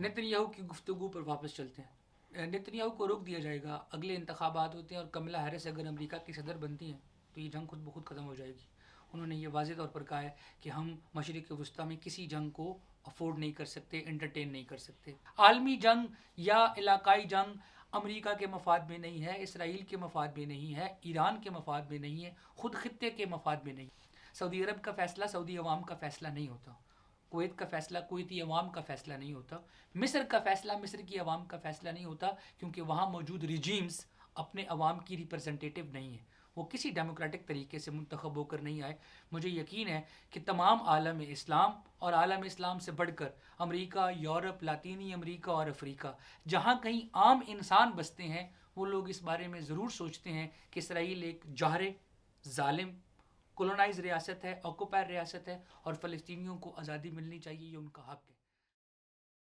Netanyahu की गुफ्तगू पर वापस चलते हैं। नेतन्याहू को रोक दिया जाएगा, अगले इंतखाबात होते हैं और कमला हैरिस अगर अमेरिका की सदर बनती हैं तो ये जंग खुद ब खुद ख़त्म हो जाएगी। उन्होंने ये वाज़ेह तौर पर कहा है कि हम मशरिक़ वस्ती में किसी जंग को अफोर्ड नहीं कर सकते, एंटरटेन नहीं कर सकते। आलमी जंग या इलाकाई जंग अमेरिका के मफाद में नहीं है, इसराइल के मफाद में नहीं है, ईरान के मफाद में नहीं है, खुद खित्ते के मफाद में नहीं। सऊदी अरब का फ़ैसला सऊदी अवाम का फ़ैसला नहीं होता, कुवैत का फ़ैसला कुवैती अवाम का फ़ैसला नहीं होता, मिस्र का फ़ैसला मिस्र की अवाम का फ़ैसला नहीं होता, क्योंकि वहाँ मौजूद रिजीम्स अपने अवाम की रिप्रेजेंटेटिव नहीं है, वो किसी डेमोक्रेटिक तरीके से मुंतखब होकर नहीं आए। मुझे यकीन है कि तमाम आलम इस्लाम और आलम इस्लाम से बढ़कर अमेरिका, यूरोप, लातीनी अमेरिका और अफ्रीका, जहाँ कहीं आम इंसान बसते हैं, वो लोग इस बारे में ज़रूर सोचते हैं कि इसराइल एक जहर जालिम कोलोनाइज रियासत है, ऑक्यूपायर रियासत है और फ़लस्तीनियों को आज़ादी मिलनी चाहिए, ये उनका हक है।